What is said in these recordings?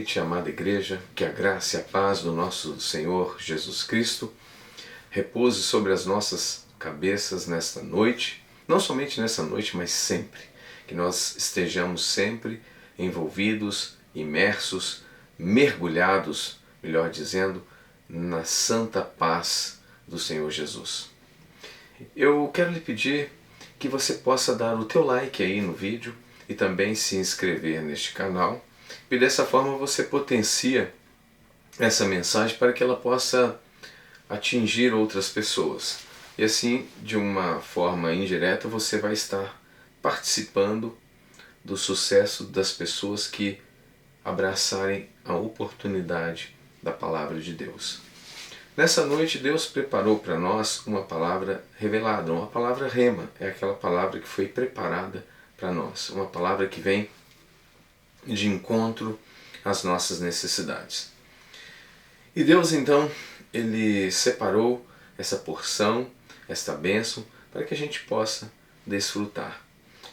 noite, amada igreja, que a graça e a paz do nosso Senhor Jesus Cristo repouse sobre as nossas cabeças nesta noite, não somente nessa noite, mas sempre, que nós estejamos sempre envolvidos, imersos, mergulhados, melhor dizendo, na santa paz do Senhor Jesus. Eu quero lhe pedir que você possa dar o teu like aí no vídeo e também se inscrever neste canal, e dessa forma você potencia essa mensagem para que ela possa atingir outras pessoas. E assim, de uma forma indireta, você vai estar participando do sucesso das pessoas que abraçarem a oportunidade da palavra de Deus. Nessa noite, Deus preparou para nós uma palavra revelada, uma palavra rema, é aquela palavra que foi preparada para nós, uma palavra que vem de encontro às nossas necessidades. E Deus então, Ele separou essa porção, esta bênção, para que a gente possa desfrutar.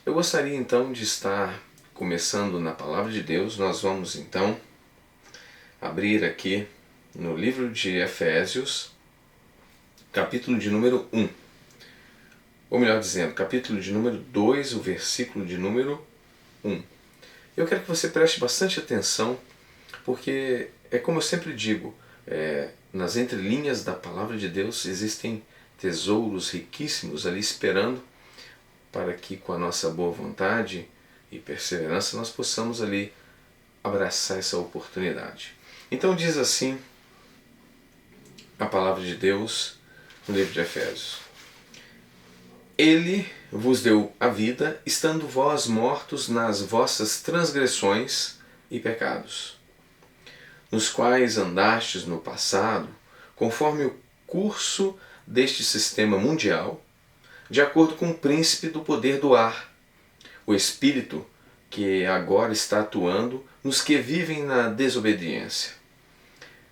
Eu gostaria então de estar começando na palavra de Deus. Nós vamos então abrir aqui no livro de Efésios, capítulo de número 1. Ou melhor dizendo, capítulo de número 2, o versículo de número 1. Eu quero que você preste bastante atenção, porque é como eu sempre digo, nas entrelinhas da palavra de Deus existem tesouros riquíssimos ali esperando para que com a nossa boa vontade e perseverança nós possamos ali abraçar essa oportunidade. Então diz assim a palavra de Deus no livro de Efésios: Ele vos deu a vida, estando vós mortos nas vossas transgressões e pecados, nos quais andastes no passado, conforme o curso deste sistema mundial, de acordo com o príncipe do poder do ar, o Espírito que agora está atuando nos que vivem na desobediência.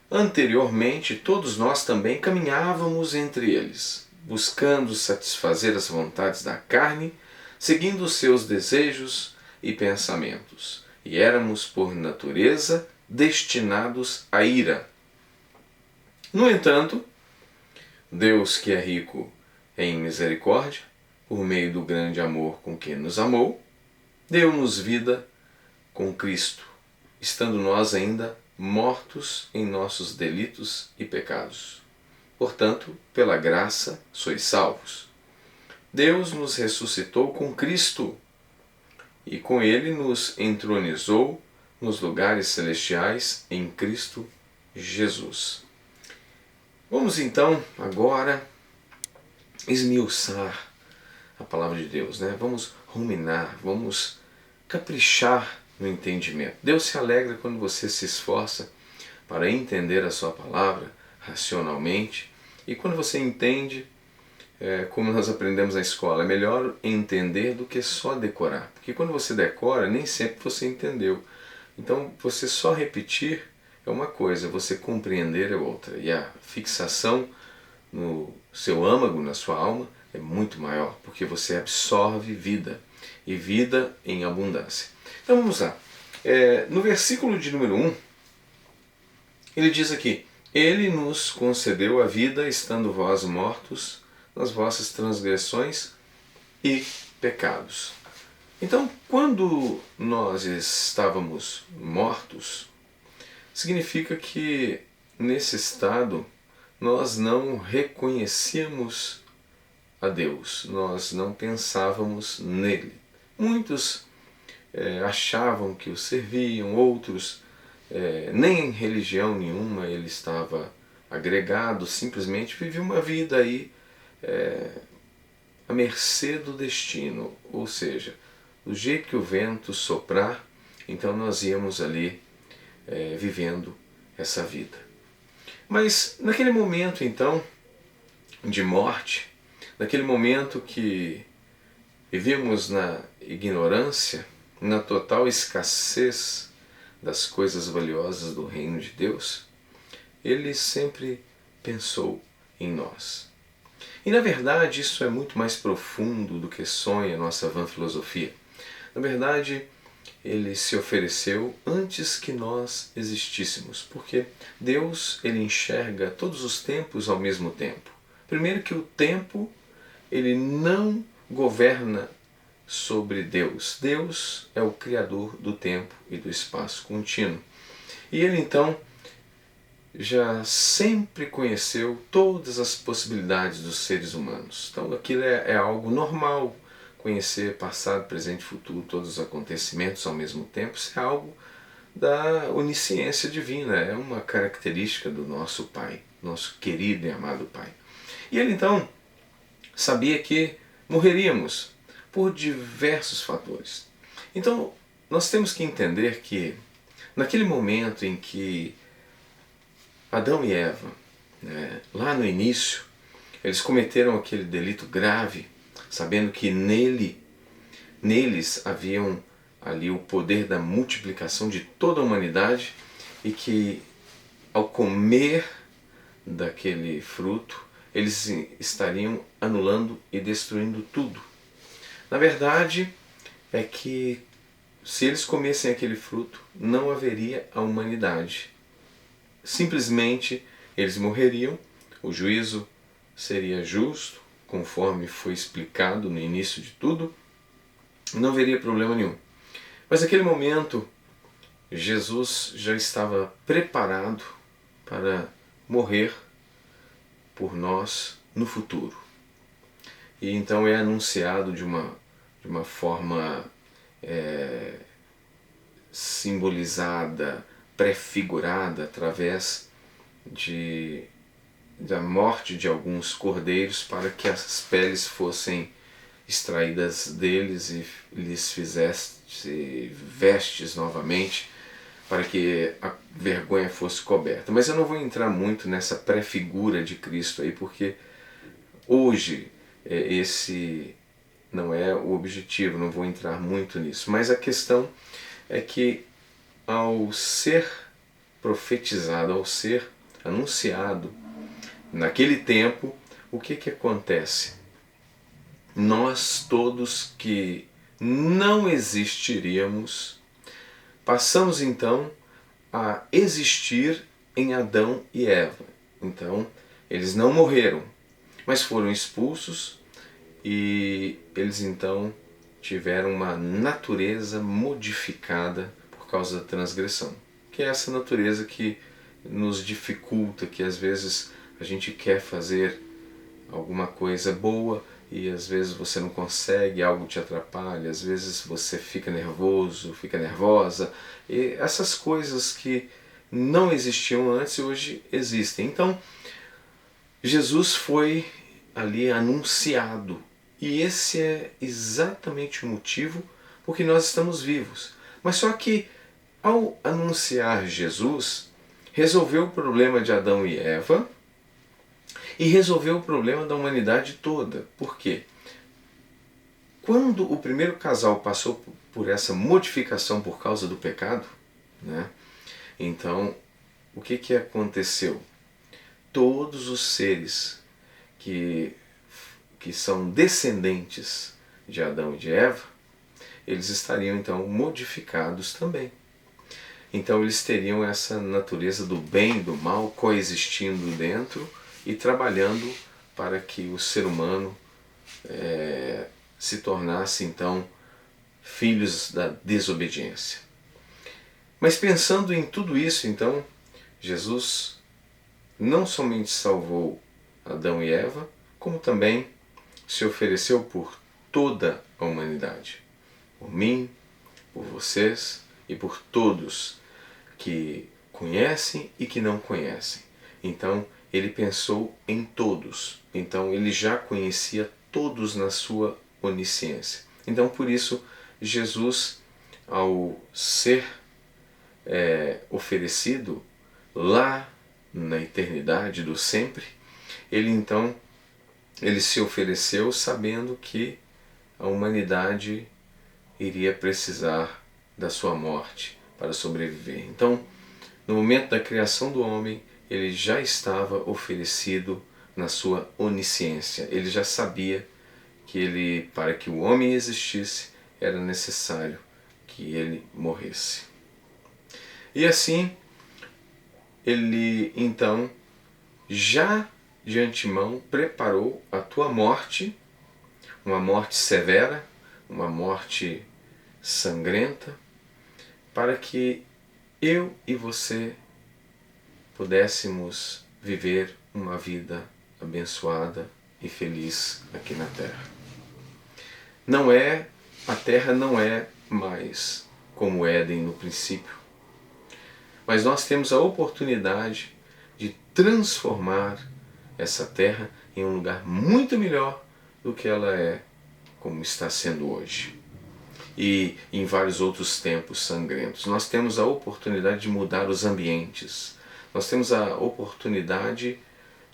Anteriormente, todos nós também caminhávamos entre eles, buscando satisfazer as vontades da carne, seguindo os seus desejos e pensamentos, e éramos, por natureza, destinados à ira. No entanto, Deus, que é rico em misericórdia, por meio do grande amor com que nos amou, deu-nos vida com Cristo, estando nós ainda mortos em nossos delitos e pecados. Portanto, pela graça sois salvos. Deus nos ressuscitou com Cristo e com Ele nos entronizou nos lugares celestiais em Cristo Jesus. Vamos então agora esmiuçar a palavra de Deus, né? Vamos ruminar, vamos caprichar no entendimento. Deus se alegra quando você se esforça para entender a sua palavra racionalmente, e quando você entende, como nós aprendemos na escola, é melhor entender do que só decorar, porque quando você decora, nem sempre você entendeu. Então, você só repetir é uma coisa, você compreender é outra, e a fixação no seu âmago, na sua alma, é muito maior, porque você absorve vida, e vida em abundância. Então vamos lá. No versículo de número 1, ele diz aqui: Ele nos concedeu a vida, estando vós mortos nas vossas transgressões e pecados. Então, quando nós estávamos mortos, significa que nesse estado nós não reconhecíamos a Deus, nós não pensávamos nele. Muitos achavam que o serviam, outros nem em religião nenhuma ele estava agregado, simplesmente vivia uma vida aí à mercê do destino, ou seja, do jeito que o vento soprar, então nós íamos ali vivendo essa vida. Mas naquele momento então de morte, naquele momento que vivíamos na ignorância, na total escassez das coisas valiosas do reino de Deus, Ele sempre pensou em nós. E na verdade isso é muito mais profundo do que sonha a nossa vã filosofia. Na verdade, ele se ofereceu antes que nós existíssemos, porque Deus ele enxerga todos os tempos ao mesmo tempo. Primeiro que o tempo ele não governa sobre Deus. Deus é o criador do tempo e do espaço contínuo. E ele então já sempre conheceu todas as possibilidades dos seres humanos. Então aquilo é algo normal, conhecer passado, presente e futuro, todos os acontecimentos ao mesmo tempo. Isso é algo da onisciência divina, é uma característica do nosso Pai, nosso querido e amado Pai. E ele então sabia que morreríamos por diversos fatores. Então nós temos que entender que naquele momento em que Adão e Eva, lá no início, eles cometeram aquele delito grave, sabendo que neles haviam ali o poder da multiplicação de toda a humanidade e que ao comer daquele fruto, eles estariam anulando e destruindo tudo. Na verdade, é que se eles comessem aquele fruto, não haveria a humanidade. Simplesmente eles morreriam, o juízo seria justo, conforme foi explicado no início de tudo, não haveria problema nenhum. Mas naquele momento, Jesus já estava preparado para morrer por nós no futuro. E então é anunciado de uma forma simbolizada, prefigurada através da morte de alguns cordeiros para que as peles fossem extraídas deles e lhes fizesse vestes novamente para que a vergonha fosse coberta. Mas eu não vou entrar muito nessa prefigura de Cristo aí, porque hoje esse não é o objetivo, não vou entrar muito nisso. Mas a questão é que ao ser profetizado, ao ser anunciado naquele tempo, o que acontece? Nós todos que não existiríamos, passamos então a existir em Adão e Eva. Então, eles não morreram, mas foram expulsos e eles então tiveram uma natureza modificada por causa da transgressão, que é essa natureza que nos dificulta, que às vezes a gente quer fazer alguma coisa boa e às vezes você não consegue, algo te atrapalha, às vezes você fica nervoso, fica nervosa, e essas coisas que não existiam antes hoje existem. Então Jesus foi ali anunciado e esse é exatamente o motivo por que nós estamos vivos. Mas só que ao anunciar Jesus, resolveu o problema de Adão e Eva e resolveu o problema da humanidade toda. Por quê? Quando o primeiro casal passou por essa modificação por causa do pecado, então o que aconteceu? Todos os seres que são descendentes de Adão e de Eva, eles estariam então modificados também. Então eles teriam essa natureza do bem e do mal coexistindo dentro e trabalhando para que o ser humano se tornasse então filhos da desobediência. Mas pensando em tudo isso, então, Jesus não somente salvou Adão e Eva, como também se ofereceu por toda a humanidade. Por mim, por vocês e por todos que conhecem e que não conhecem. Então, ele pensou em todos. Então, ele já conhecia todos na sua onisciência. Então, por isso, Jesus, ao ser oferecido lá na eternidade do sempre, ele se ofereceu sabendo que a humanidade iria precisar da sua morte para sobreviver. Então, no momento da criação do homem, ele já estava oferecido na sua onisciência. Ele já sabia que para que o homem existisse, era necessário que ele morresse. E assim, ele então, já de antemão, preparou a tua morte, uma morte severa, uma morte sangrenta, para que eu e você pudéssemos viver uma vida abençoada e feliz aqui na Terra. A Terra não é mais como Éden no princípio, mas nós temos a oportunidade de transformar essa Terra em um lugar muito melhor do que ela é, como está sendo hoje. E em vários outros tempos sangrentos. Nós temos a oportunidade de mudar os ambientes. Nós temos a oportunidade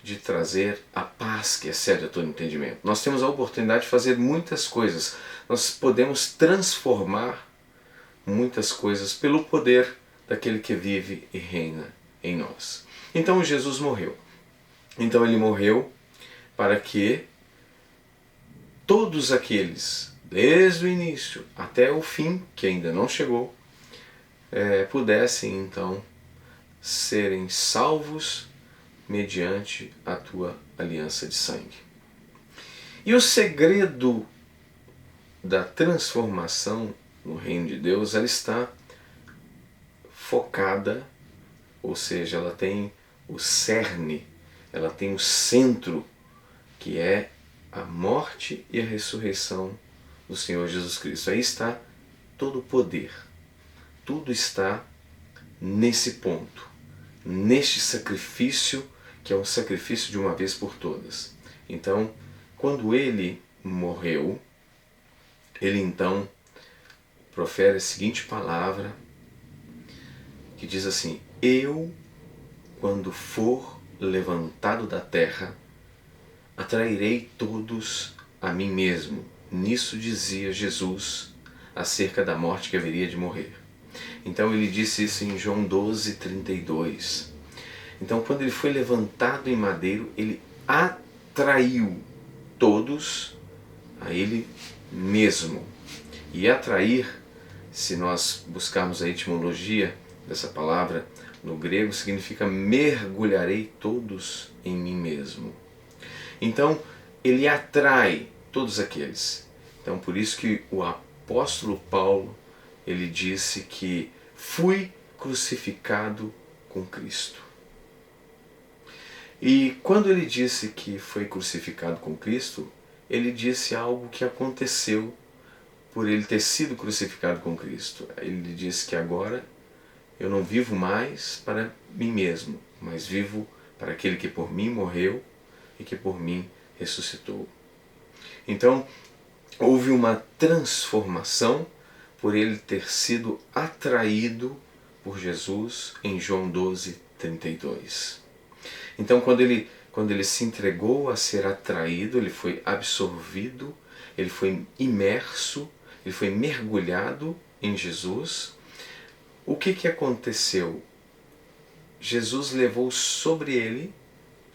de trazer a paz que excede a todo entendimento. Nós temos a oportunidade de fazer muitas coisas. Nós podemos transformar muitas coisas pelo poder daquele que vive e reina em nós. Então Jesus morreu. Então ele morreu para que todos aqueles, desde o início até o fim, que ainda não chegou, pudessem então serem salvos mediante a tua aliança de sangue. E o segredo da transformação no reino de Deus, ela está focada, ou seja, ela tem o cerne, ela tem o centro, que é a morte e a ressurreição do Senhor Jesus Cristo. Aí está todo o poder. Tudo está nesse ponto, neste sacrifício, que é um sacrifício de uma vez por todas. Então, quando ele morreu, ele então profere a seguinte palavra, que diz assim: eu, quando for levantado da terra, atrairei todos a mim mesmo. Nisso dizia Jesus acerca da morte que haveria de morrer. Então ele disse isso em João 12:32. Então quando ele foi levantado em madeiro, ele atraiu todos a ele mesmo. E atrair, se nós buscarmos a etimologia dessa palavra no grego, significa mergulharei todos em mim mesmo. Então ele atrai todos aqueles. Então por isso que o apóstolo Paulo, ele disse que fui crucificado com Cristo. E quando ele disse que foi crucificado com Cristo, ele disse algo que aconteceu por ele ter sido crucificado com Cristo. Ele disse que agora eu não vivo mais para mim mesmo, mas vivo para aquele que por mim morreu e que por mim ressuscitou. Então, houve uma transformação por ele ter sido atraído por Jesus em João 12:32. Então, quando ele se entregou a ser atraído, ele foi absorvido, ele foi imerso, ele foi mergulhado em Jesus. O que aconteceu? Jesus levou sobre ele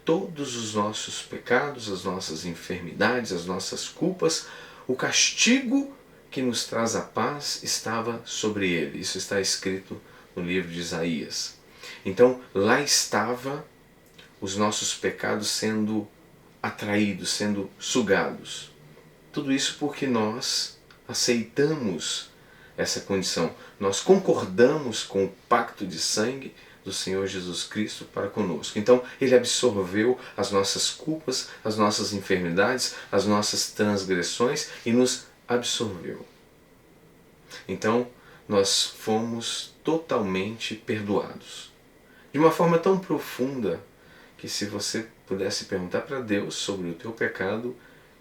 todos os nossos pecados, as nossas enfermidades, as nossas culpas. O castigo que nos traz a paz estava sobre ele. Isso está escrito no livro de Isaías. Então lá estava os nossos pecados sendo atraídos, sendo sugados. Tudo isso porque nós aceitamos essa condição. Nós concordamos com o pacto de sangue do Senhor Jesus Cristo para conosco. Então ele absorveu as nossas culpas, as nossas enfermidades, as nossas transgressões e nos absorveu. Então nós fomos totalmente perdoados. De uma forma tão profunda que, se você pudesse perguntar para Deus sobre o teu pecado,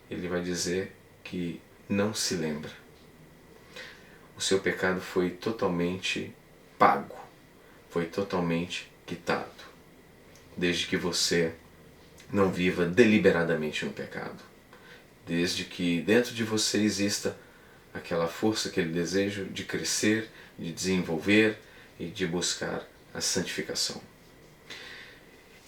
ele vai dizer que não se lembra. O seu pecado foi totalmente pago, foi totalmente quitado, desde que você não viva deliberadamente no pecado, desde que dentro de você exista aquela força, aquele desejo de crescer, de desenvolver e de buscar a santificação.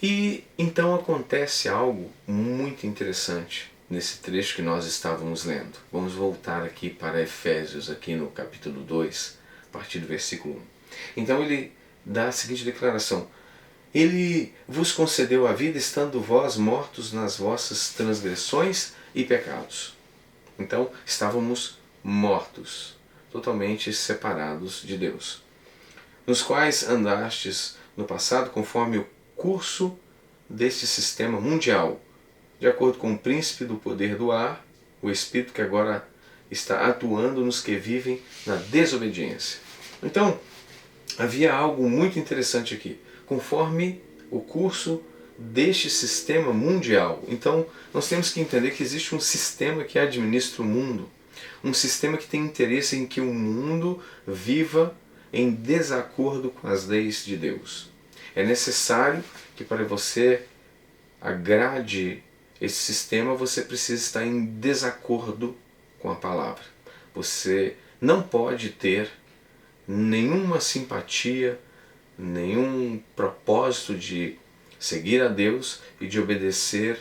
E então acontece algo muito interessante nesse trecho que nós estávamos lendo. Vamos voltar aqui para Efésios, aqui no capítulo 2, partir do versículo 1. Então ele dá a seguinte declaração: Ele vos concedeu a vida estando vós mortos nas vossas transgressões e pecados. Então estávamos mortos, totalmente separados de Deus, nos quais andastes no passado conforme o curso deste sistema mundial, de acordo com o príncipe do poder do ar, o espírito que agora está atuando nos que vivem na desobediência. Então, havia algo muito interessante aqui. Conforme o curso deste sistema mundial. Então, nós temos que entender que existe um sistema que administra o mundo. Um sistema que tem interesse em que o mundo viva em desacordo com as leis de Deus. É necessário que para você agrade esse sistema, você precisa estar em desacordo com a palavra. Você não pode ter nenhuma simpatia, nenhum propósito de seguir a Deus e de obedecer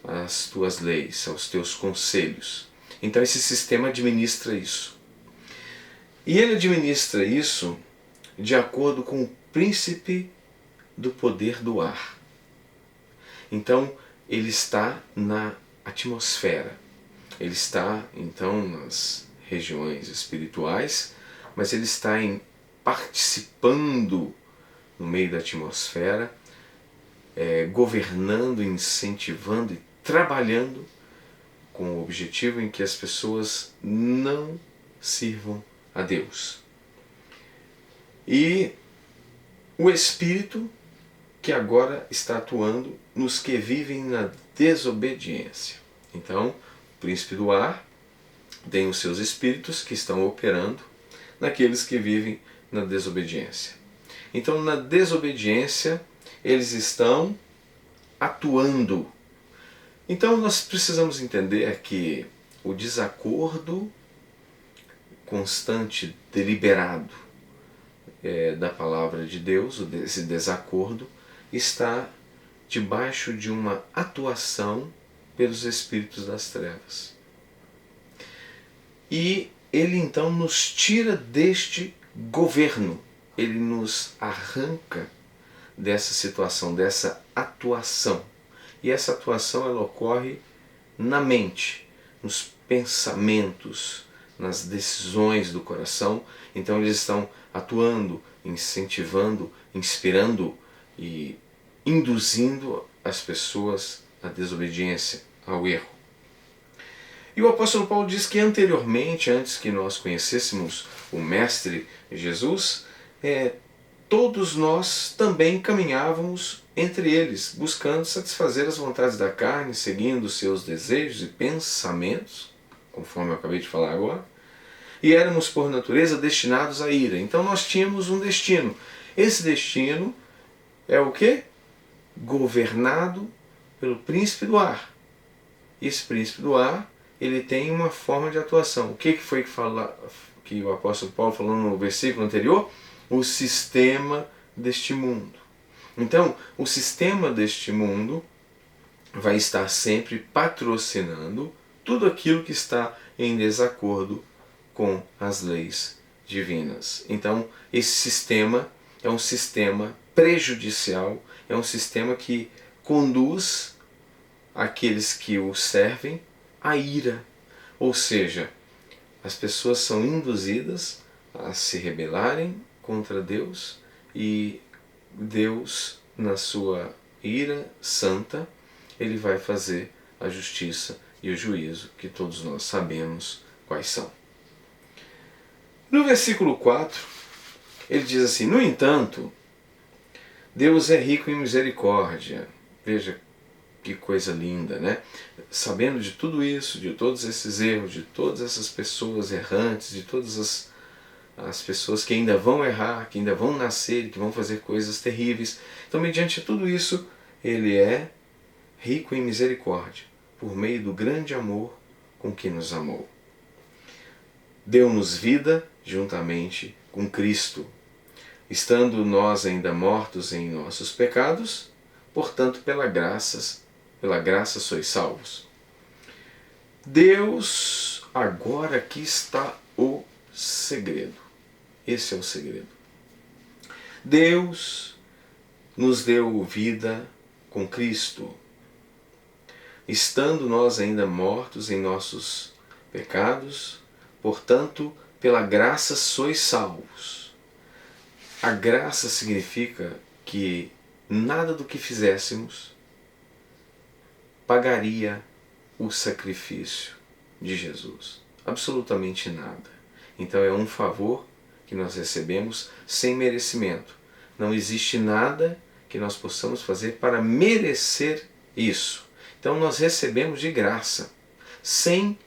às tuas leis, aos teus conselhos. Então esse sistema administra isso. E ele administra isso de acordo com o príncipe do poder do ar. Então ele está na atmosfera. Ele está então nas regiões espirituais, mas ele está participando no meio da atmosfera, governando, incentivando e trabalhando com o objetivo em que as pessoas não sirvam a Deus. E o Espírito que agora está atuando nos que vivem na desobediência. Então, o príncipe do ar tem os seus espíritos que estão operando naqueles que vivem na desobediência. Então, na desobediência, eles estão atuando. Então, nós precisamos entender que o desacordo constante, deliberado da palavra de Deus, esse desacordo, está debaixo de uma atuação pelos espíritos das trevas. E ele então nos tira deste governo, ele nos arranca dessa situação, dessa atuação. E essa atuação ela ocorre na mente, nos pensamentos, nas decisões do coração. Então eles estão atuando, incentivando, inspirando e induzindo as pessoas à desobediência, ao erro. E o apóstolo Paulo diz que anteriormente, antes que nós conhecêssemos o Mestre Jesus, todos nós também caminhávamos entre eles, buscando satisfazer as vontades da carne, seguindo os seus desejos e pensamentos, conforme eu acabei de falar agora, e éramos por natureza destinados à ira. Então nós tínhamos um destino. Esse destino é o quê? Governado pelo príncipe do ar. Esse príncipe do ar, ele tem uma forma de atuação. O que foi que o apóstolo Paulo falou no versículo anterior? O sistema deste mundo. Então, o sistema deste mundo vai estar sempre patrocinando tudo aquilo que está em desacordo com as leis divinas. Então, esse sistema é um sistema prejudicial, é um sistema que conduz aqueles que o servem à ira. Ou seja, as pessoas são induzidas a se rebelarem contra Deus e Deus, na sua ira santa, ele vai fazer a justiça e o juízo que todos nós sabemos quais são. No versículo 4, ele diz assim: no entanto, Deus é rico em misericórdia. Veja que coisa linda, né? Sabendo de tudo isso, de todos esses erros, de todas essas pessoas errantes, de todas as pessoas que ainda vão errar, que ainda vão nascer, que vão fazer coisas terríveis. Então, mediante tudo isso, ele é rico em misericórdia, por meio do grande amor com que nos amou. Deu-nos vida juntamente com Cristo, estando nós ainda mortos em nossos pecados, portanto, pela graça sois salvos. Deus, agora aqui está o segredo. Esse é o segredo. Deus nos deu vida com Cristo, estando nós ainda mortos em nossos pecados, portanto, pela graça sois salvos. A graça significa que nada do que fizéssemos pagaria o sacrifício de Jesus. Absolutamente nada. Então é um favor que nós recebemos sem merecimento. Não existe nada que nós possamos fazer para merecer isso. Então nós recebemos de graça, sem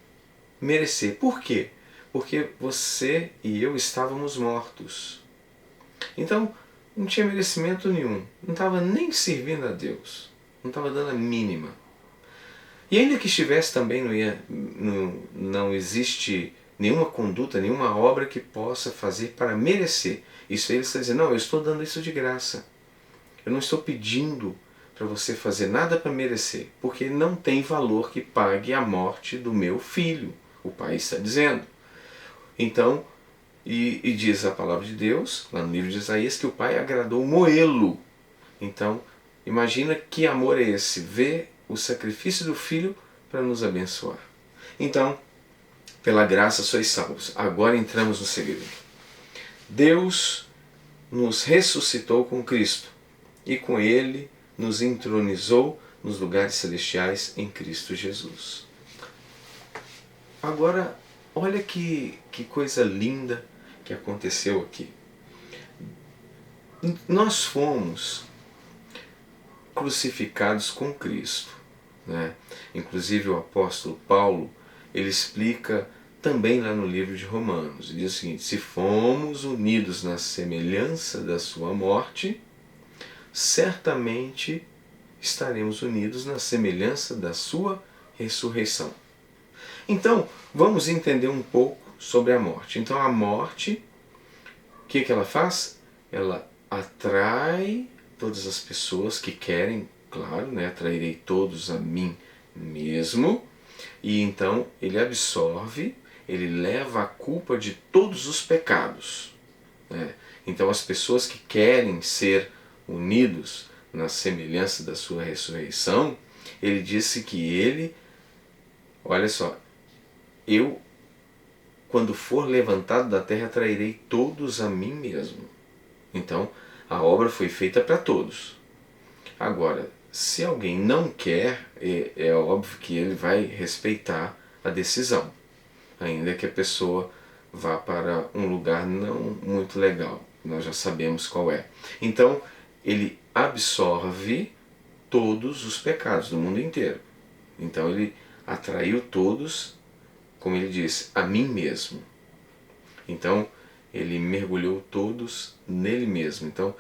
merecer. Por quê? Porque você e eu estávamos mortos. Então não tinha merecimento nenhum. Não estava nem servindo a Deus. Não estava dando a mínima. E ainda que estivesse também, não existe nenhuma conduta, nenhuma obra que possa fazer para merecer. Isso aí ele está dizendo, não, eu estou dando isso de graça. Eu não estou pedindo para você fazer nada para merecer, porque não tem valor que pague a morte do meu filho. O Pai está dizendo. Então, e diz a palavra de Deus, lá no livro de Isaías, que o Pai agradou moê-lo. Então, imagina que amor é esse, ver o sacrifício do Filho para nos abençoar. Então, pela graça sois salvos. Agora entramos no segredo. Deus nos ressuscitou com Cristo e com Ele nos entronizou nos lugares celestiais em Cristo Jesus. Agora, olha que coisa linda que aconteceu aqui. Nós fomos crucificados com Cristo, né? Inclusive o apóstolo Paulo, ele explica também lá no livro de Romanos, ele diz o seguinte: se fomos unidos na semelhança da sua morte, certamente estaremos unidos na semelhança da sua ressurreição. Então, vamos entender um pouco sobre a morte. Então a morte, o que ela faz? Ela atrai todas as pessoas que querem, claro, né? Atrairei todos a mim mesmo. E então ele absorve, ele leva a culpa de todos os pecados, né? Então as pessoas que querem ser unidos na semelhança da sua ressurreição, ele disse que ele, olha só, eu, quando for levantado da terra, atrairei todos a mim mesmo. Então a obra foi feita para todos. Agora, se alguém não quer, é óbvio que ele vai respeitar a decisão, ainda que a pessoa vá para um lugar não muito legal. Nós já sabemos qual é. Então, ele absorve todos os pecados do mundo inteiro. Então, ele atraiu todos, como ele disse, a mim mesmo. Então, ele mergulhou todos nele mesmo. Então,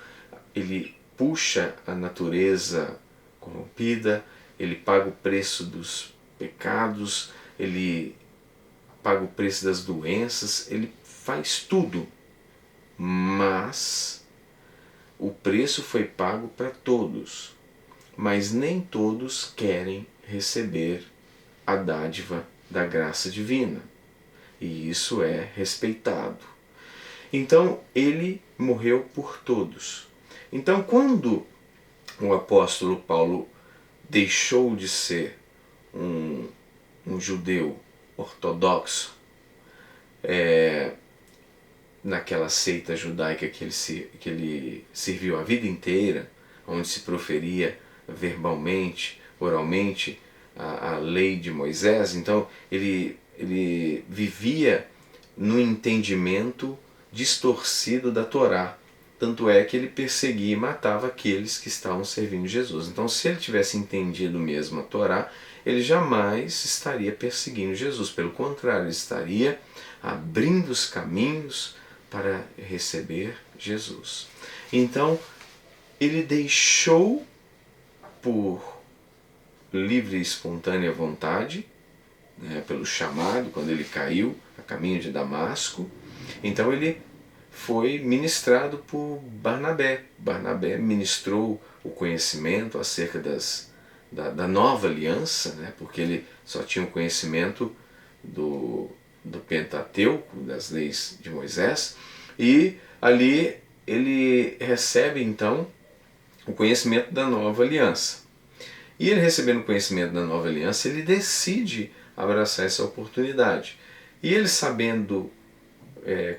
ele puxa a natureza corrompida, ele paga o preço dos pecados, ele paga o preço das doenças, ele faz tudo. Mas o preço foi pago para todos, mas nem todos querem receber a dádiva da graça divina. E isso é respeitado. Então ele morreu por todos. Então quando o apóstolo Paulo deixou de ser um judeu ortodoxo, naquela seita judaica que ele serviu a vida inteira, onde se proferia verbalmente, oralmente, a lei de Moisés, então ele vivia no entendimento distorcido da Torá. Tanto é que ele perseguia e matava aqueles que estavam servindo Jesus. Então, se ele tivesse entendido mesmo a Torá, ele jamais estaria perseguindo Jesus. Pelo contrário, ele estaria abrindo os caminhos para receber Jesus. Então, ele deixou por livre e espontânea vontade, né, pelo chamado, quando ele caiu a caminho de Damasco. Então ele foi ministrado por Barnabé. Barnabé ministrou o conhecimento acerca da nova aliança, né, porque ele só tinha o conhecimento do Pentateuco, das leis de Moisés, E ali ele recebe então o conhecimento da nova aliança. E ele recebendo o conhecimento da nova aliança, ele decide abraçar essa oportunidade. E ele sabendo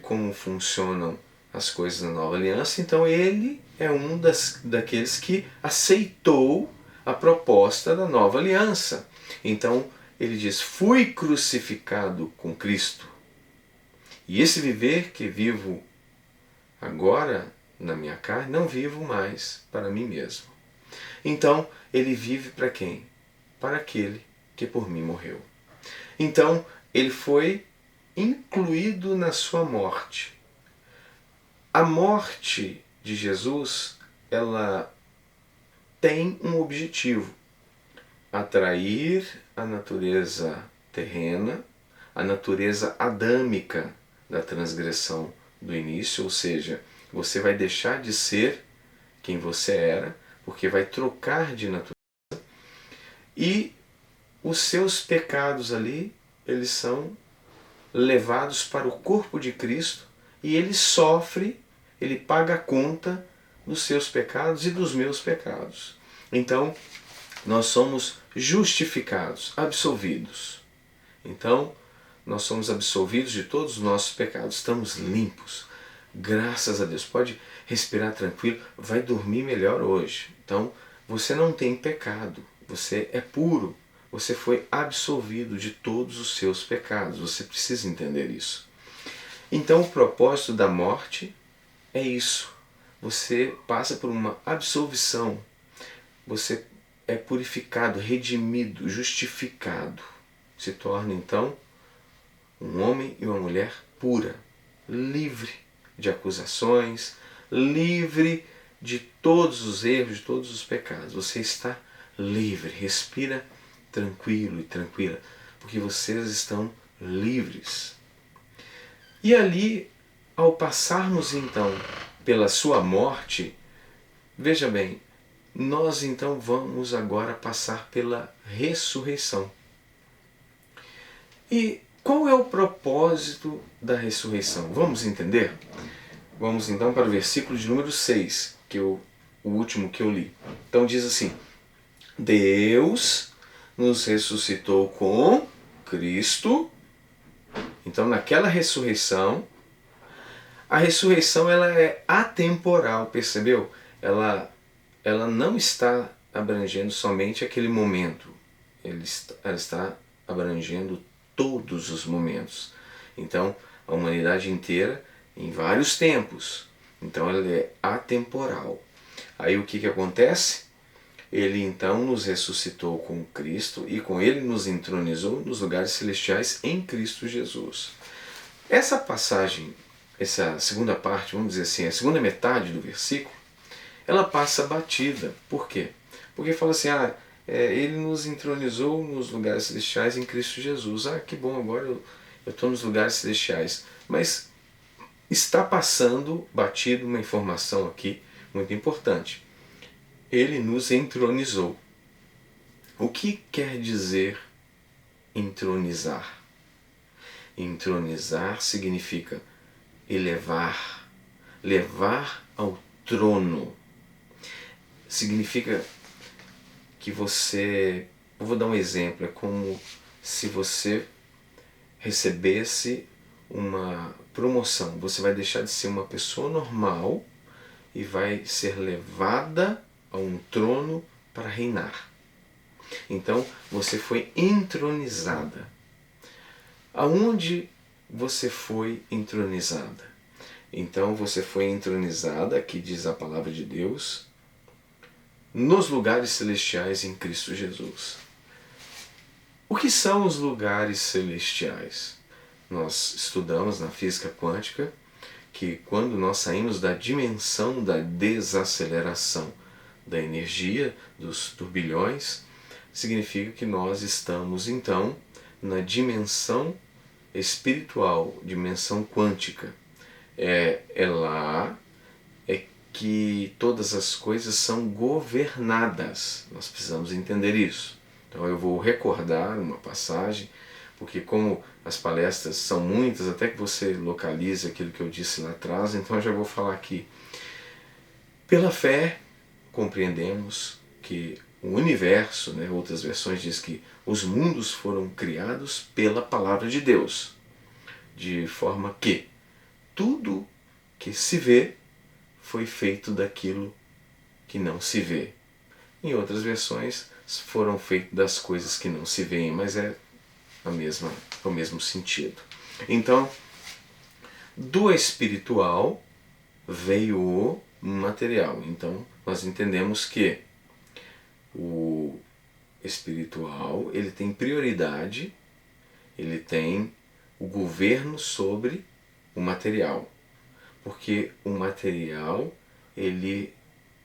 como funcionam as coisas na nova aliança, então ele é um daqueles que aceitou a proposta da nova aliança. Então ele diz: fui crucificado com Cristo. E esse viver que vivo agora na minha carne, não vivo mais para mim mesmo. Então ele vive para quem? Para aquele que por mim morreu. Então ele foi incluído na sua morte. A morte de Jesus, ela tem um objetivo: atrair a natureza terrena, a natureza adâmica da transgressão do início, ou seja, você vai deixar de ser quem você era, porque vai trocar de natureza, e os seus pecados ali, eles são levados para o corpo de Cristo e ele sofre, ele paga a conta dos seus pecados e dos meus pecados. Então, nós somos justificados, absolvidos. Então, nós somos absolvidos de todos os nossos pecados, estamos limpos. Graças a Deus. Pode respirar tranquilo, vai dormir melhor hoje. Então, você não tem pecado, você é puro, você foi absolvido de todos os seus pecados. Você precisa entender isso. Então, o propósito da morte é isso. Você passa por uma absolvição. Você é purificado, redimido, justificado. Se torna, então, um homem e uma mulher pura, livre de acusações, livre de todos os erros, de todos os pecados. Você está livre, respira tranquilo e tranquila, porque vocês estão livres. E ali, ao passarmos então pela sua morte, veja bem, nós então vamos agora passar pela ressurreição. E qual é o propósito da ressurreição? Vamos entender? Vamos então para o versículo de número 6, o último que eu li. Então diz assim: Deus nos ressuscitou com Cristo. Então naquela ressurreição, a ressurreição ela é atemporal, percebeu? Ela não está abrangendo somente aquele momento, ela está abrangendo todos os momentos. Então a humanidade inteira em vários tempos. Então ela é atemporal. Aí o que acontece? Ele então nos ressuscitou com Cristo e com ele nos entronizou nos lugares celestiais em Cristo Jesus. Essa passagem, essa segunda parte, vamos dizer assim, a segunda metade do versículo, ela passa batida. Por quê? Porque fala assim, ele nos entronizou nos lugares celestiais em Cristo Jesus. Que bom, agora eu estou nos lugares celestiais. Mas está passando batido uma informação aqui muito importante. Ele nos entronizou. O que quer dizer entronizar? Entronizar significa elevar, levar ao trono. Significa que você... Eu vou dar um exemplo. É como se você recebesse uma promoção. Você vai deixar de ser uma pessoa normal e vai ser levada a um trono para reinar. Então você foi entronizada. Aonde você foi entronizada? Então você foi entronizada, aqui diz a palavra de Deus, nos lugares celestiais em Cristo Jesus. O que são os lugares celestiais? Nós estudamos na física quântica que quando nós saímos da dimensão da desaceleração da energia, dos turbilhões, significa que nós estamos então na dimensão espiritual, dimensão quântica. É lá que todas as coisas são governadas. Nós precisamos entender isso. Então eu vou recordar uma passagem porque como as palestras são muitas, até que você localize aquilo que eu disse lá atrás, então eu já vou falar aqui. Pela fé, compreendemos que o universo, né, outras versões diz que os mundos foram criados pela palavra de Deus, de forma que tudo que se vê foi feito daquilo que não se vê. Em outras versões, foram feitas das coisas que não se veem, mas é o mesmo sentido. Então, do espiritual veio o material. Então, nós entendemos que o espiritual ele tem prioridade, ele tem o governo sobre o material, porque o material ele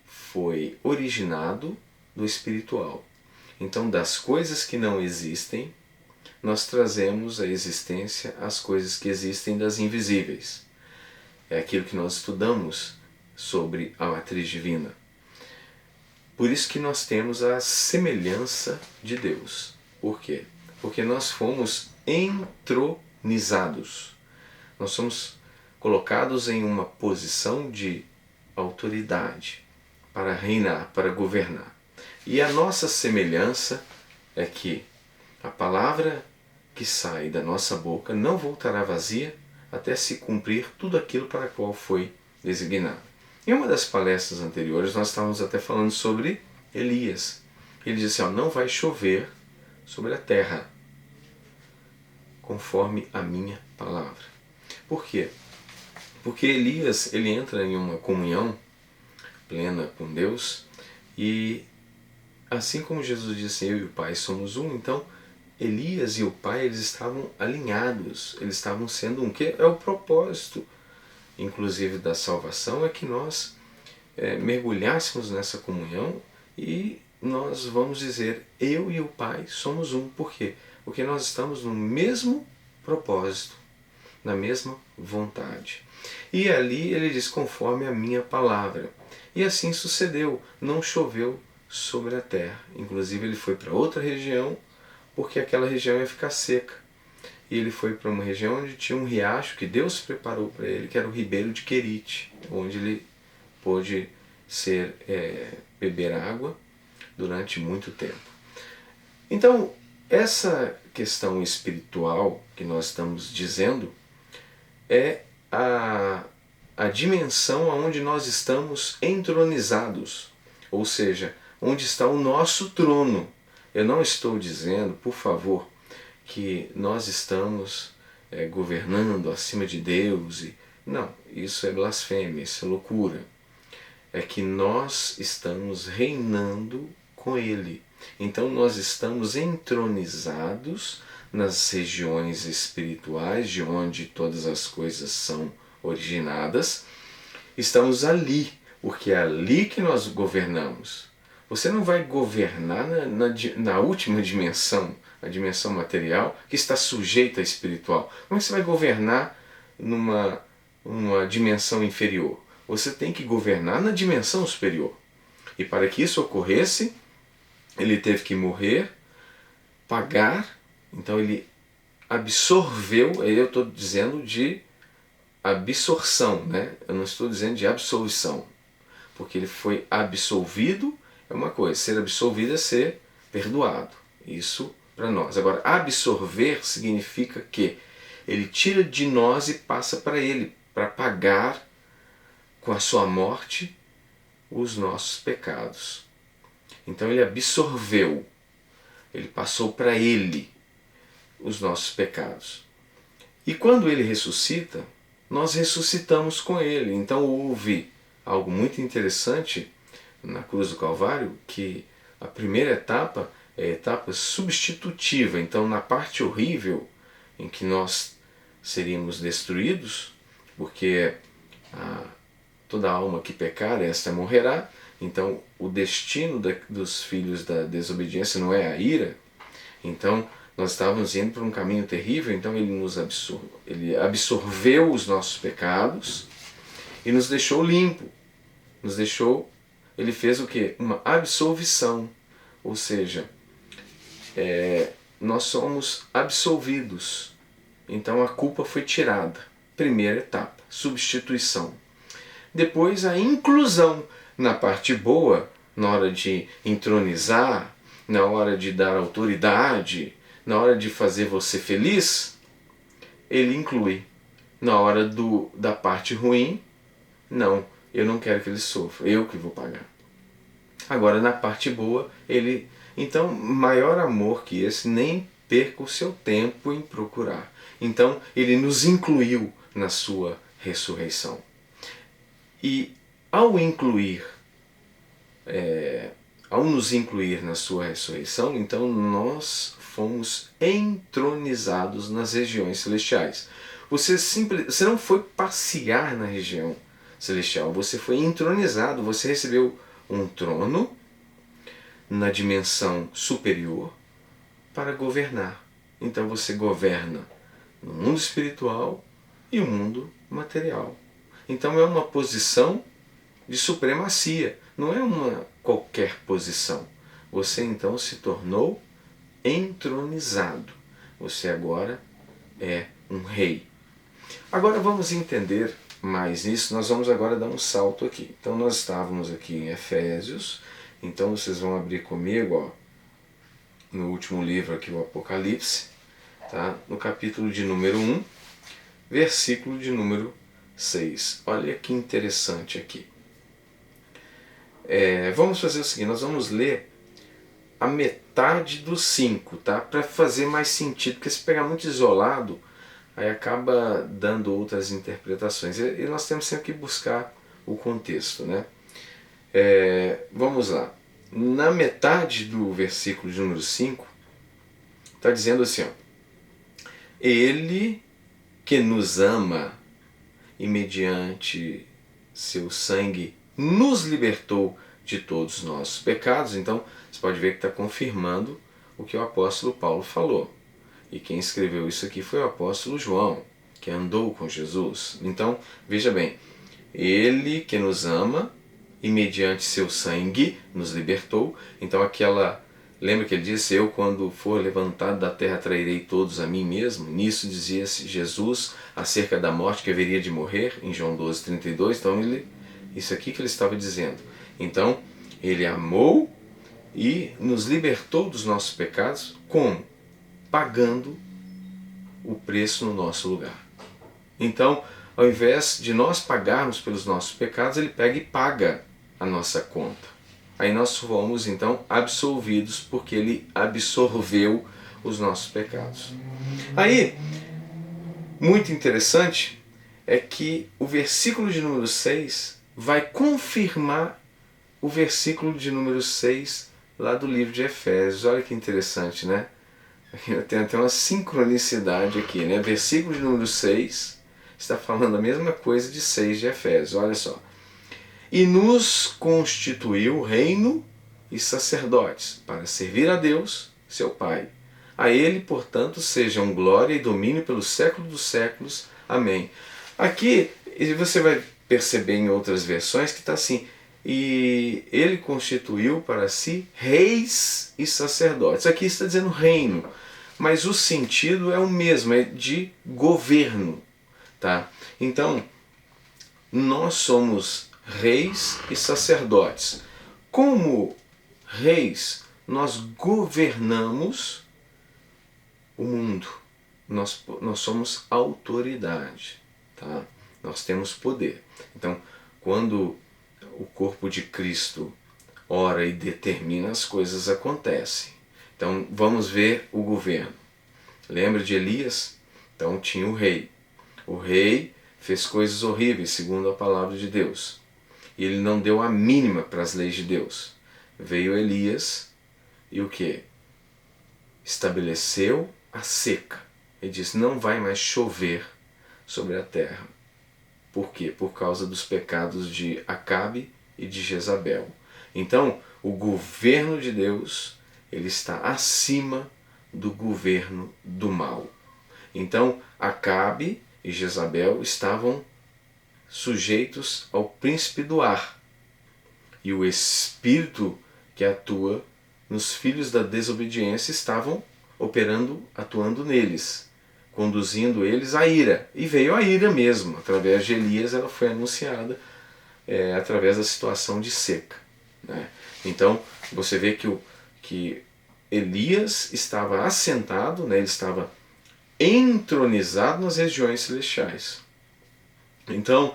foi originado do espiritual. Então, das coisas que não existem, nós trazemos à existência as coisas que existem das invisíveis. É aquilo que nós estudamos sobre a matriz divina. Por isso que nós temos a semelhança de Deus. Por quê? Porque nós fomos entronizados. Nós somos colocados em uma posição de autoridade para reinar, para governar. E a nossa semelhança é que a palavra que sai da nossa boca não voltará vazia até se cumprir tudo aquilo para o qual foi designado. Em uma das palestras anteriores nós estávamos até falando sobre Elias. Ele disse assim, não vai chover sobre a terra conforme a minha palavra. Por quê? Porque Elias ele entra em uma comunhão plena com Deus e assim como Jesus disse, eu e o Pai somos um, então Elias e o Pai eles estavam alinhados, eles estavam sendo um, que é o propósito inclusive da salvação, é que nós mergulhássemos nessa comunhão e nós vamos dizer, eu e o Pai somos um. Por quê? Porque nós estamos no mesmo propósito, na mesma vontade. E ali ele diz, conforme a minha palavra. E assim sucedeu, não choveu sobre a terra. Inclusive ele foi para outra região, porque aquela região ia ficar seca. E ele foi para uma região onde tinha um riacho que Deus preparou para ele, que era o ribeiro de Querite, onde ele pôde beber água durante muito tempo. Então, essa questão espiritual que nós estamos dizendo é a dimensão onde nós estamos entronizados, ou seja, onde está o nosso trono. Eu não estou dizendo, por favor, que nós estamos governando acima de Deus. Não, isso é blasfêmia, isso é loucura. É que nós estamos reinando com Ele. Então nós estamos entronizados nas regiões espirituais, de onde todas as coisas são originadas. Estamos ali, porque é ali que nós governamos. Você não vai governar na última dimensão, a dimensão material, que está sujeita à espiritual. Como é que você vai governar numa dimensão inferior? Você tem que governar na dimensão superior. E para que isso ocorresse, ele teve que morrer, pagar, então ele absorveu, aí eu estou dizendo de absorção, né? Eu não estou dizendo de absolvição, porque ele foi absolvido, é uma coisa, ser absolvido é ser perdoado, isso para nós. Agora, absorver significa que ele tira de nós e passa para ele, para pagar com a sua morte os nossos pecados. Então ele absorveu, ele passou para ele os nossos pecados. E quando ele ressuscita, nós ressuscitamos com ele. Então houve algo muito interessante na cruz do Calvário, que a primeira etapa é a etapa substitutiva. Então na parte horrível em que nós seríamos destruídos, porque toda alma que pecar, esta morrerá. Então o destino dos filhos da desobediência não é a ira. Então nós estávamos indo para um caminho terrível, então ele absorveu os nossos pecados e nos deixou limpo. Ele fez o quê? Uma absolvição. Ou seja, nós somos absolvidos. Então a culpa foi tirada. Primeira etapa, substituição. Depois a inclusão na parte boa, na hora de entronizar, na hora de dar autoridade, na hora de fazer você feliz, ele inclui. Na hora da parte ruim, não, eu não quero que ele sofra, eu que vou pagar. Agora na parte boa, ele... Então, maior amor que esse, nem perca o seu tempo em procurar. Então, ele nos incluiu na sua ressurreição. E ao nos incluir na sua ressurreição, então nós fomos entronizados nas regiões celestiais. Você não foi passear na região celestial, você foi entronizado, você recebeu um trono na dimensão superior para governar. Então você governa no mundo espiritual e o mundo material. Então é uma posição de supremacia, não é uma qualquer posição. Você então se tornou entronizado. Você agora é um rei. Agora vamos entender mais isso, nós vamos agora dar um salto aqui. Então nós estávamos aqui em Efésios, então vocês vão abrir comigo, ó, no último livro aqui, o Apocalipse, tá? No capítulo de número 1, versículo de número 6. Olha que interessante aqui. Vamos fazer o seguinte, nós vamos ler a metade do 5, tá? Para fazer mais sentido, porque se pegar muito isolado, aí acaba dando outras interpretações. E nós temos sempre que buscar o contexto, né? Vamos lá. Na metade do versículo de número 5, está dizendo assim, ó, Ele que nos ama e mediante seu sangue nos libertou de todos os nossos pecados. Então, você pode ver que está confirmando o que o apóstolo Paulo falou. E quem escreveu isso aqui foi o apóstolo João, que andou com Jesus. Então, veja bem, Ele que nos ama e mediante seu sangue nos libertou. Então lembra que ele disse, eu quando for levantado da terra trairei todos a mim mesmo? Nisso dizia Jesus acerca da morte que haveria de morrer, em João 12:32. Então isso aqui que ele estava dizendo. Então, ele amou e nos libertou dos nossos pecados, como? Pagando o preço no nosso lugar. Então, ao invés de nós pagarmos pelos nossos pecados, ele pega e paga a nossa conta. Aí nós fomos então absolvidos porque ele absorveu os nossos pecados. Aí, muito interessante é que o versículo de número 6 vai confirmar o versículo de número 6 lá do livro de Efésios. Olha que interessante, né? Tem até uma sincronicidade aqui, né? Versículo de número 6 está falando a mesma coisa de 6 de Efésios. Olha só. E nos constituiu reino e sacerdotes para servir a Deus, seu Pai. A Ele, portanto, sejam glória e domínio pelos séculos dos séculos. Amém. Aqui você vai perceber em outras versões que está assim, e Ele constituiu para si reis e sacerdotes. Aqui está dizendo reino, mas o sentido é o mesmo, é de governo. Tá? Então, nós somos reis e sacerdotes. Como reis, nós governamos o mundo. Nós somos autoridade. Tá? Nós temos poder. Então, quando o corpo de Cristo ora e determina, as coisas acontecem. Então, vamos ver o governo. Lembra de Elias? Então, tinha o rei. O rei fez coisas horríveis, segundo a palavra de Deus. E ele não deu a mínima para as leis de Deus. Veio Elias e o que? Estabeleceu a seca. Ele disse, não vai mais chover sobre a terra. Por quê? Por causa dos pecados de Acabe e de Jezabel. Então, o governo de Deus, ele está acima do governo do mal. Então, Acabe e Jezabel estavam sujeitos ao príncipe do ar. E o espírito que atua nos filhos da desobediência estavam atuando neles, conduzindo eles à ira. E veio a ira mesmo, através de Elias ela foi anunciada através da situação de seca. Né? Então você vê que Elias estava assentado, né? Ele estava entronizado nas regiões celestiais. Então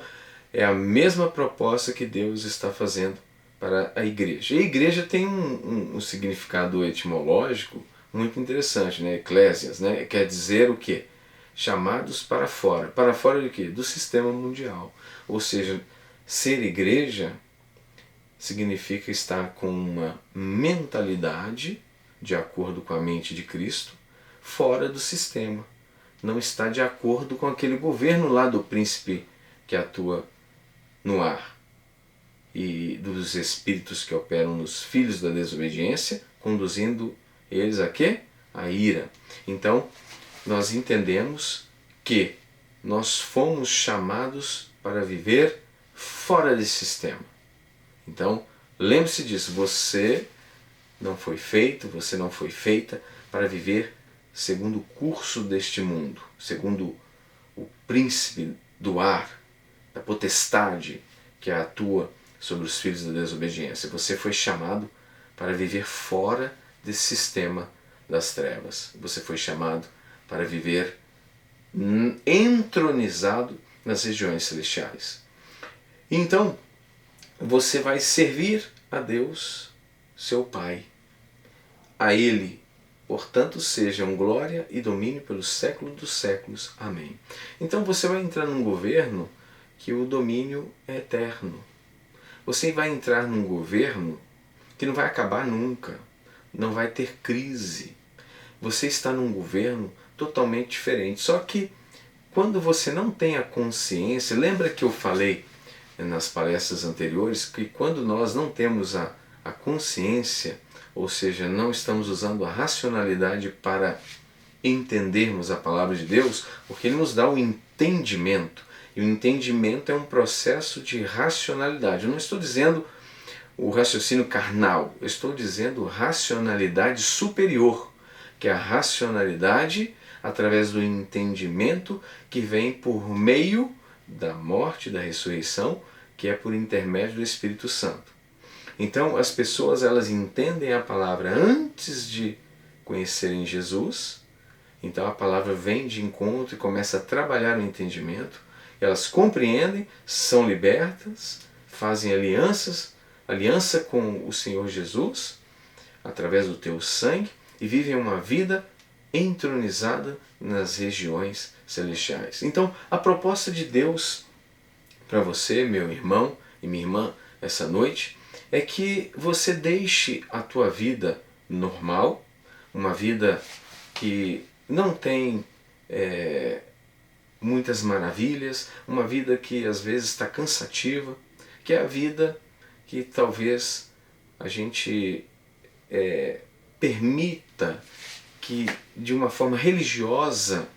é a mesma proposta que Deus está fazendo para a igreja. E a igreja tem um significado etimológico muito interessante, né? Eclésias, né? Quer dizer o quê? Chamados para fora. Para fora de quê? Do sistema mundial. Ou seja, ser igreja significa estar com uma mentalidade de acordo com a mente de Cristo, fora do sistema. Não está de acordo com aquele governo lá do príncipe que atua no ar e dos espíritos que operam nos filhos da desobediência, conduzindo eles a quê? A ira. Então, nós entendemos que nós fomos chamados para viver fora desse sistema. Então, lembre-se disso, você não foi feito, você não foi feita para viver segundo o curso deste mundo, segundo o príncipe do ar, da potestade que atua sobre os filhos da desobediência. Você foi chamado para viver fora desse sistema das trevas. Você foi chamado para viver entronizado nas regiões celestiais. Então, você vai servir a Deus, seu Pai. A Ele, portanto, sejam glória e domínio pelos séculos dos séculos. Amém. Então você vai entrar num governo que o domínio é eterno. Você vai entrar num governo que não vai acabar nunca, não vai ter crise. Você está num governo totalmente diferente. Só que quando você não tem a consciência, lembra que eu falei nas palestras anteriores que quando nós não temos a consciência, ou seja, não estamos usando a racionalidade para entendermos a palavra de Deus, porque Ele nos dá o entendimento. E o entendimento é um processo de racionalidade. Eu não estou dizendo o raciocínio carnal, eu estou dizendo racionalidade superior, que é a racionalidade através do entendimento que vem por meio da morte, da ressurreição, que é por intermédio do Espírito Santo. Então as pessoas elas entendem a palavra antes de conhecerem Jesus, então a palavra vem de encontro e começa a trabalhar o entendimento, elas compreendem, são libertas, fazem aliança com o Senhor Jesus, através do teu sangue, e vivem uma vida entronizada nas regiões celestiais. Então, a proposta de Deus para você, meu irmão e minha irmã, essa noite, é que você deixe a tua vida normal, uma vida que não tem muitas maravilhas, uma vida que às vezes está cansativa, que é a vida que talvez a gente permita que de uma forma religiosa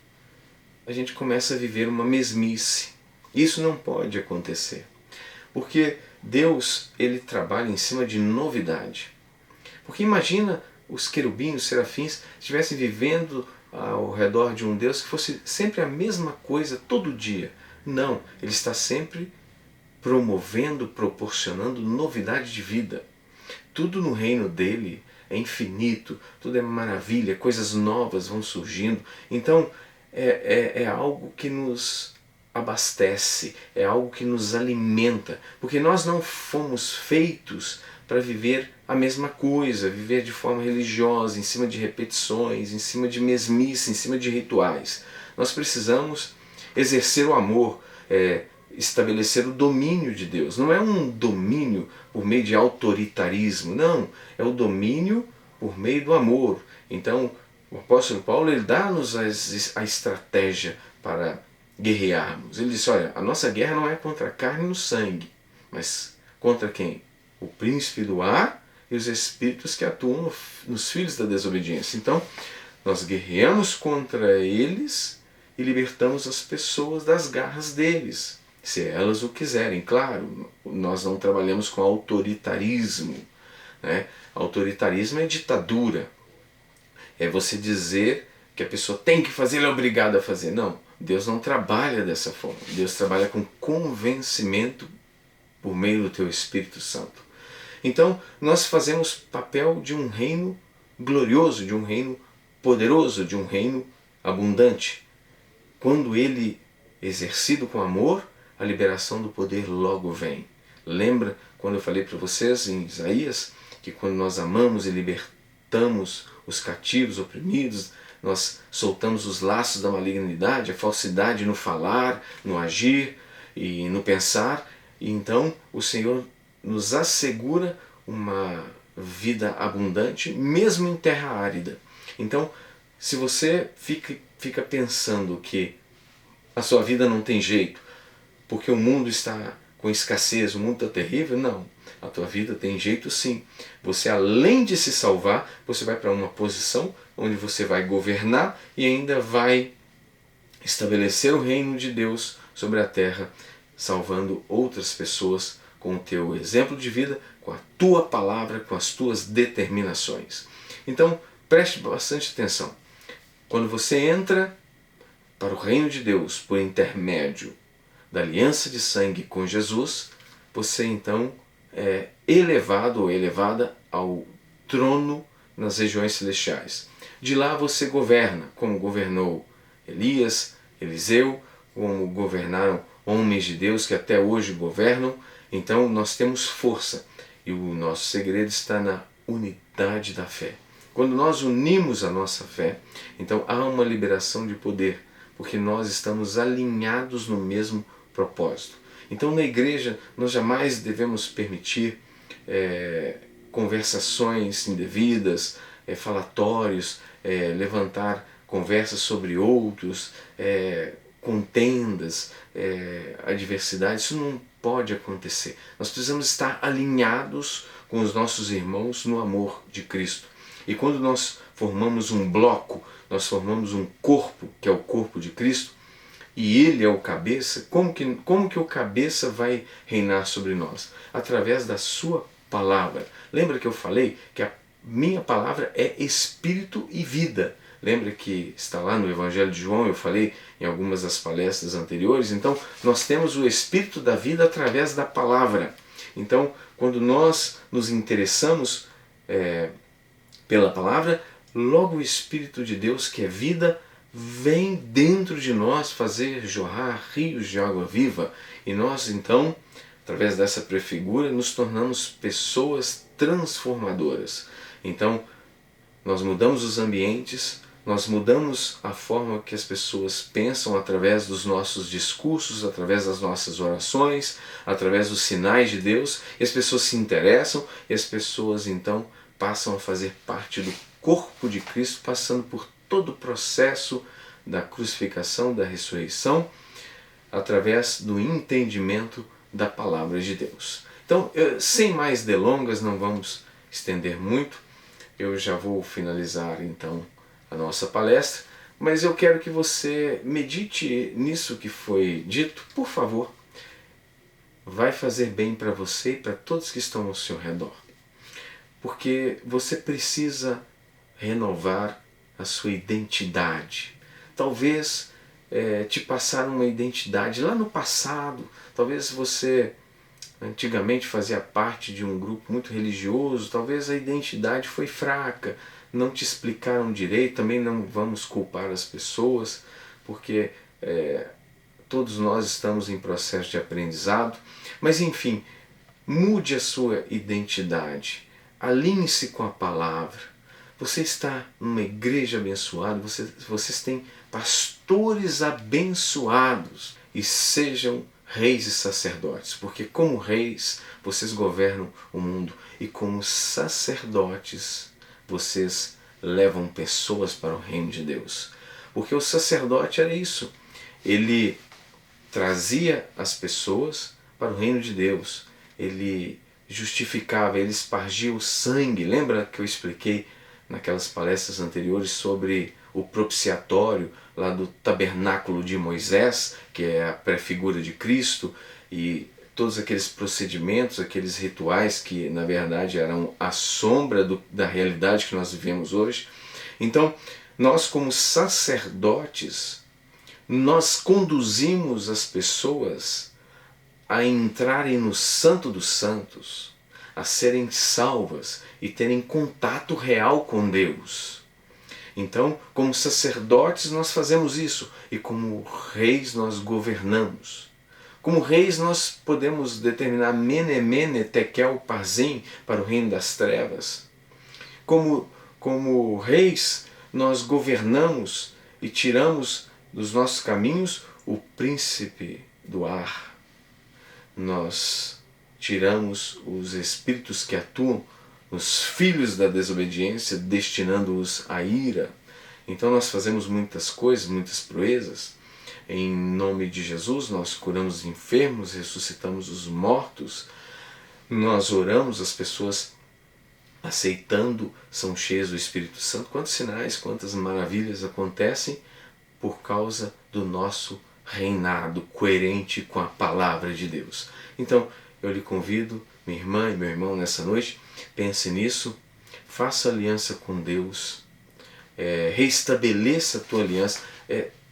a gente comece a viver uma mesmice. Isso não pode acontecer, porque Deus ele trabalha em cima de novidade. Porque imagina os querubins, os serafins estivessem vivendo ao redor de um Deus que fosse sempre a mesma coisa todo dia. Não, Ele está sempre promovendo, proporcionando novidade de vida. Tudo no reino dele é infinito, tudo é maravilha, coisas novas vão surgindo. Então é algo que nos abastece, é algo que nos alimenta, porque nós não fomos feitos para viver a mesma coisa, viver de forma religiosa, em cima de repetições, em cima de mesmice, em cima de rituais. Nós precisamos exercer o amor, estabelecer o domínio de Deus. Não é um domínio por meio de autoritarismo, não, é o domínio por meio do amor. Então, o apóstolo Paulo ele dá-nos a estratégia para guerrearmos. Ele disse, olha, a nossa guerra não é contra a carne e o sangue, mas contra quem? O príncipe do ar e os espíritos que atuam nos filhos da desobediência. Então, nós guerreamos contra eles e libertamos as pessoas das garras deles, se elas o quiserem. Claro, nós não trabalhamos com autoritarismo, né? Autoritarismo é ditadura, é você dizer que a pessoa tem que fazer, ela é obrigada a fazer. Não, Deus não trabalha dessa forma. Deus trabalha com convencimento por meio do teu Espírito Santo. Então, nós fazemos papel de um reino glorioso, de um reino poderoso, de um reino abundante. Quando ele é exercido com amor, a liberação do poder logo vem. Lembra quando eu falei para vocês em Isaías que quando nós amamos e libertamos os cativos, oprimidos, nós soltamos os laços da malignidade, a falsidade no falar, no agir e no pensar, e então o Senhor nos assegura uma vida abundante, mesmo em terra árida. Então, se você fica pensando que a sua vida não tem jeito, porque o mundo está com escassez, o mundo está terrível, não. A tua vida tem jeito sim. Você, além de se salvar, você vai para uma posição onde você vai governar e ainda vai estabelecer o reino de Deus sobre a terra, salvando outras pessoas com o teu exemplo de vida, com a tua palavra, com as tuas determinações. Então, preste bastante atenção. Quando você entra para o reino de Deus por intermédio da aliança de sangue com Jesus, você então é elevado ou elevada ao trono nas regiões celestiais. De lá você governa, como governou Elias, Eliseu, como governaram homens de Deus que até hoje governam. Então nós temos força e o nosso segredo está na unidade da fé. Quando nós unimos a nossa fé, então há uma liberação de poder, porque nós estamos alinhados no mesmo propósito. Então na igreja nós jamais devemos permitir conversações indevidas, falatórios, levantar conversas sobre outros, contendas, adversidades. Isso não pode acontecer. Nós precisamos estar alinhados com os nossos irmãos no amor de Cristo. E quando nós formamos um bloco, nós formamos um corpo, que é o corpo de Cristo, e Ele é o cabeça, como que o cabeça vai reinar sobre nós? Através da sua palavra. Lembra que eu falei que a minha palavra é espírito e vida. Lembra que está lá no Evangelho de João, eu falei em algumas das palestras anteriores. Então, nós temos o espírito da vida através da palavra. Então, quando nós nos interessamos pela palavra, logo o Espírito de Deus, que é vida, vem dentro de nós fazer jorrar rios de água viva. E nós, então, através dessa prefigura, nos tornamos pessoas transformadoras. Então, nós mudamos os ambientes, nós mudamos a forma que as pessoas pensam através dos nossos discursos, através das nossas orações, através dos sinais de Deus, e as pessoas se interessam, e as pessoas então passam a fazer parte do corpo de Cristo, passando por todo o processo da crucificação, da ressurreição, através do entendimento da palavra de Deus. Então, sem mais delongas, não vamos estender muito, eu já vou finalizar então a nossa palestra, mas eu quero que você medite nisso que foi dito, por favor. Vai fazer bem para você e para todos que estão ao seu redor. Porque você precisa renovar a sua identidade. Talvez te passaram uma identidade lá no passado, talvez você antigamente fazia parte de um grupo muito religioso, talvez a identidade foi fraca, não te explicaram direito, também não vamos culpar as pessoas, porque todos nós estamos em processo de aprendizado, mas enfim, mude a sua identidade, alinhe-se com a palavra. Você está numa igreja abençoada, vocês têm pastores abençoados, e sejam reis e sacerdotes, porque como reis vocês governam o mundo, e como sacerdotes vocês levam pessoas para o reino de Deus. Porque o sacerdote era isso, ele trazia as pessoas para o reino de Deus, ele justificava, ele espargia o sangue. Lembra que eu expliquei naquelas palestras anteriores sobre o propiciatório lá do tabernáculo de Moisés, que é a pré-figura de Cristo, e todos aqueles procedimentos, aqueles rituais que na verdade eram a sombra da realidade que nós vivemos hoje. Então, nós como sacerdotes, nós conduzimos as pessoas a entrarem no Santo dos Santos, a serem salvas e terem contato real com Deus. Então, como sacerdotes nós fazemos isso, e como reis nós governamos. Como reis nós podemos determinar mene mene tekel parzim para o reino das trevas. Como reis nós governamos e tiramos dos nossos caminhos o príncipe do ar. Nós tiramos os espíritos que atuam nos filhos da desobediência, destinando-os à ira. Então nós fazemos muitas coisas, muitas proezas. Em nome de Jesus nós curamos os enfermos, ressuscitamos os mortos, nós oramos, as pessoas aceitando são cheias do Espírito Santo. Quantos sinais, quantas maravilhas acontecem por causa do nosso reinado coerente com a palavra de Deus. Então eu lhe convido, minha irmã e meu irmão, nessa noite, pense nisso, faça aliança com Deus, reestabeleça a tua aliança,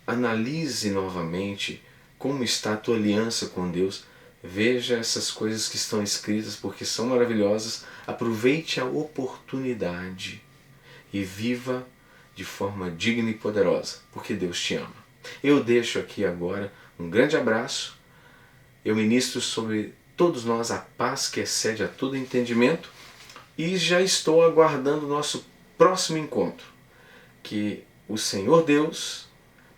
analise novamente como está a tua aliança com Deus, veja essas coisas que estão escritas porque são maravilhosas, aproveite a oportunidade e viva de forma digna e poderosa, porque Deus te ama. Eu deixo aqui agora um grande abraço, eu ministro sobre todos nós a paz que excede a todo entendimento e já estou aguardando o nosso próximo encontro, que o Senhor Deus,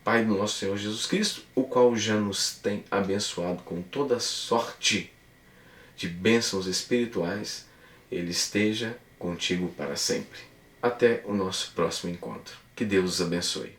Pai do nosso Senhor Jesus Cristo, o qual já nos tem abençoado com toda sorte de bênçãos espirituais, Ele esteja contigo para sempre. Até o nosso próximo encontro. Que Deus os abençoe.